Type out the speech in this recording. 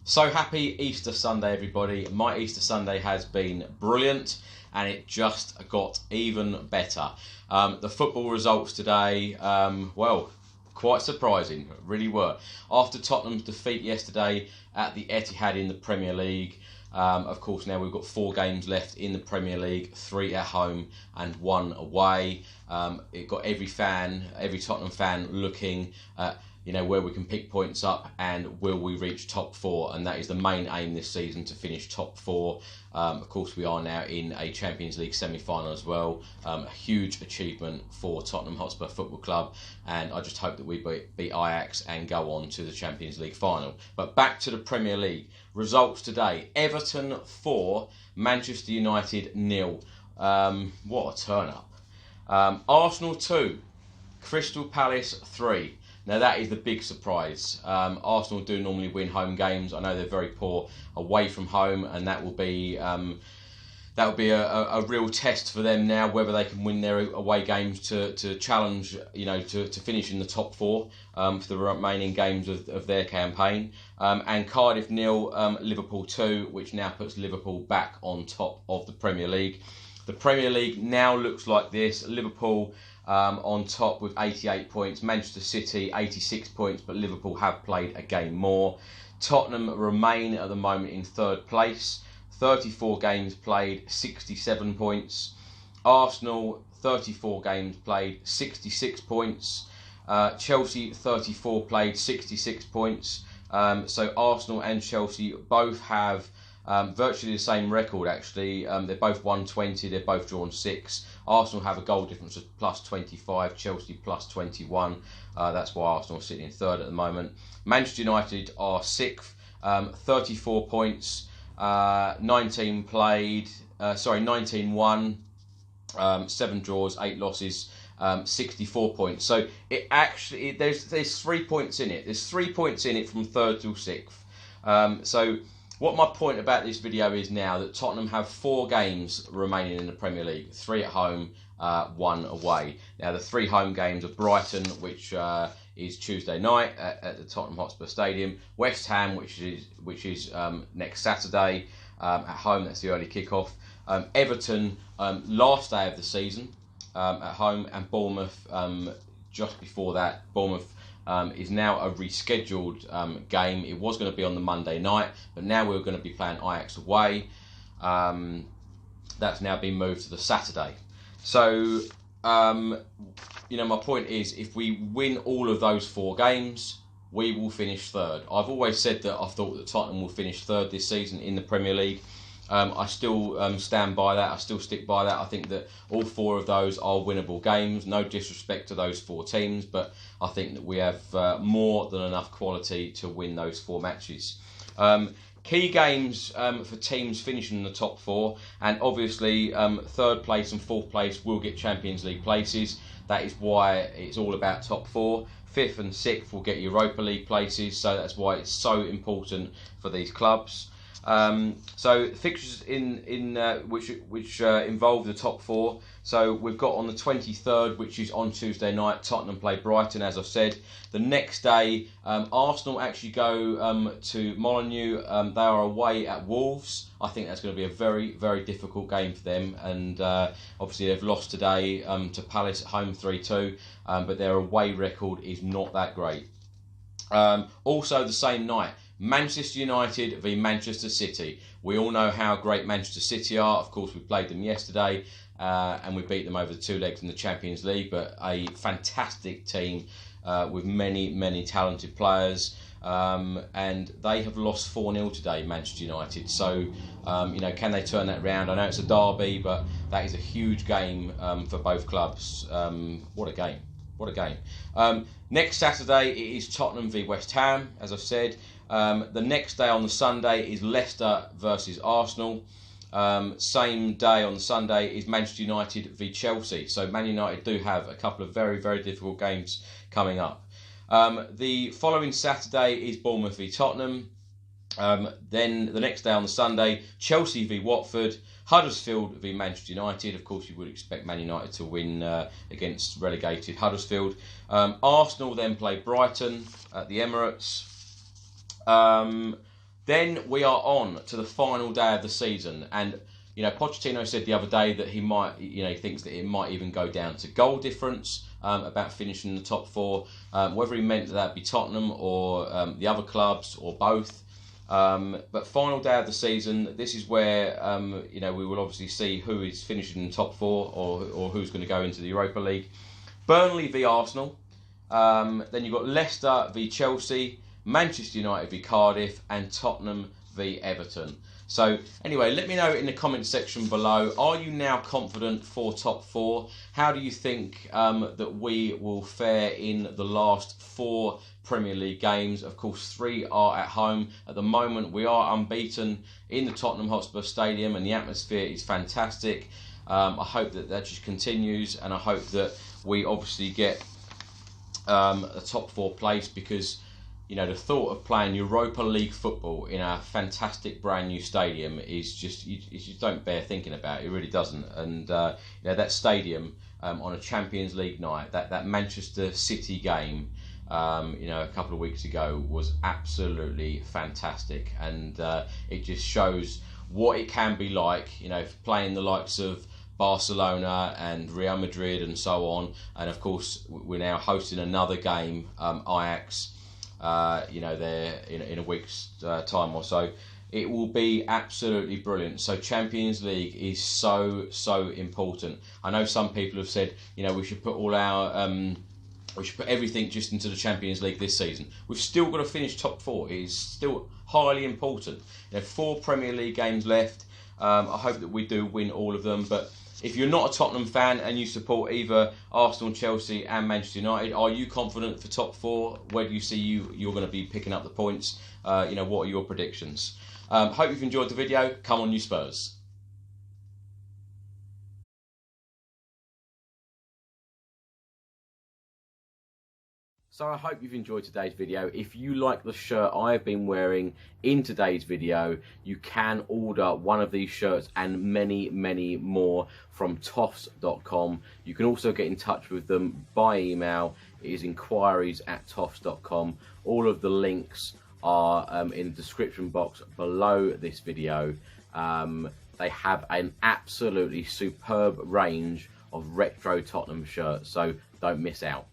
So happy Easter Sunday, everybody. My Easter Sunday has been brilliant and it just got even better. The football results today, well, quite surprising, really were. After Tottenham's defeat yesterday at the Etihad in the Premier League, of course now we've got 4 games left in the Premier League, 3 at home and 1 away. It got every Tottenham fan looking at where we can pick points up and will we reach top 4, and that is the main aim this season, to finish top 4. Of course we are now in a Champions League semi-final as well, a huge achievement for Tottenham Hotspur Football Club, and I just hope that we beat Ajax and go on to the Champions League final. But back to the Premier League results today: Everton 4, Manchester United 0. What a turn up. Arsenal 2, Crystal Palace 3. Now that is the big surprise. Arsenal do normally win home games. I know they're very poor away from home, and that will be a real test for them now, whether they can win their away games to challenge, to finish in the top 4 for the remaining games of their campaign. And Cardiff 0, Liverpool 2, which now puts Liverpool back on top of the Premier League. The Premier League now looks like this: Liverpool on top with 88 points, Manchester City 86 points, but Liverpool have played a game more. Tottenham remain at the moment in 3rd place, 34 games played, 67 points. Arsenal 34 games played, 66 points. Chelsea 34 played, 66 points. So Arsenal and Chelsea both have virtually the same record, actually. They're both won 20, they're both drawn 6. Arsenal have a goal difference of plus 25, Chelsea plus 21. That's why Arsenal are sitting in 3rd at the moment. Manchester United are 6th, 34 points, 19 played, 19 won, 7 draws, 8 losses, 64 points. So it actually, there's 3 points in it. There's 3 points in it from 3rd to 6th. So what my point about this video is now that Tottenham have 4 games remaining in the Premier League, 3 at home, 1 away. Now the 3 home games are Brighton, which is Tuesday night at the Tottenham Hotspur Stadium, West Ham, which is next Saturday at home. That's the early kickoff. Everton, last day of the season at home, and Bournemouth just before that. Bournemouth is now a rescheduled game. It was going to be on the Monday night, but now we're going to be playing Ajax away. That's now been moved to the Saturday. So, my point is, if we win all of those 4 games, we will finish 3rd. I've always said that I thought that Tottenham will finish 3rd this season in the Premier League. I still stand by that. I still stick by that. I think that all 4 of those are winnable games. No disrespect to those 4 teams, but I think that we have more than enough quality to win those 4 matches. Key games for teams finishing in the top 4, and obviously 3rd place and 4th place will get Champions League places. That is why it's all about top 4. 5th and 6th will get Europa League places, so that's why it's so important for these clubs. So fixtures which involve the top 4. So we've got on the 23rd, which is on Tuesday night, Tottenham play Brighton, as I've said. The next day, Arsenal actually go to Molineux. They are away at Wolves. I think that's going to be a very, very difficult game for them. And obviously they've lost today to Palace at home 3-2, but their away record is not that great. Also the same night, Manchester United v Manchester City. We all know how great Manchester City are. Of course, we played them yesterday and we beat them over the 2 legs in the Champions League, but a fantastic team with many, many talented players. And they have lost 4-0 today, Manchester United. So, can they turn that around? I know it's a derby, but that is a huge game for both clubs. What a game. What a game. Next Saturday, it is Tottenham v West Ham, as I've said. The next day on the Sunday is Leicester versus Arsenal. Same day on the Sunday is Manchester United v Chelsea. So Man United do have a couple of very, very difficult games coming up. The following Saturday is Bournemouth v Tottenham. Then the next day on the Sunday, Chelsea v Watford, Huddersfield v Manchester United. Of course, you would expect Man United to win against relegated Huddersfield. Arsenal then play Brighton at the Emirates. Then we are on to the final day of the season, and you know, Pochettino said the other day that he might, you know, he thinks that it might even go down to goal difference about finishing in the top four. Whether he meant that be Tottenham or the other clubs or both. But final day of the season, this is where you know, we will obviously see who is finishing in the top four or who's going to go into the Europa League. Burnley v Arsenal. Then you've got Leicester v Chelsea, Manchester United v Cardiff, and Tottenham v Everton. So anyway, let me know in the comment section below, are you now confident for top four? How do you think that we will fare in the last 4 Premier League games? Of course, 3 are at home. At the moment, we are unbeaten in the Tottenham Hotspur Stadium, and the atmosphere is fantastic. I hope that that just continues, and I hope that we obviously get a top 4 place, because you know, the thought of playing Europa League football in a fantastic brand new stadium is just, you just don't bear thinking about. It really doesn't. And you know, that stadium on a Champions League night, that Manchester City game, you know, a couple of weeks ago was absolutely fantastic, and it just shows what it can be like, you know, playing the likes of Barcelona and Real Madrid and so on. And of course, we're now hosting another game, Ajax. You know, they're in a week's time or so. It will be absolutely brilliant. So Champions League is so important. I know some people have said, you know, we should put all our we should put everything just into the Champions League this season. We've still got to finish top 4. It is still highly important. You know, 4 Premier League games left. I hope that we do win all of them. But if you're not a Tottenham fan and you support either Arsenal, Chelsea and Manchester United, are you confident for top 4? Where do you see you're going to be picking up the points? You know, what are your predictions? Hope you've enjoyed the video. Come on, you Spurs. So I hope you've enjoyed today's video. If you like the shirt I've been wearing in today's video, you can order one of these shirts and many more from toffs.com. You can also get in touch with them by email. It is enquiries@toffs.com. All of the links are in the description box below this video. They have an absolutely superb range of retro Tottenham shirts, so don't miss out.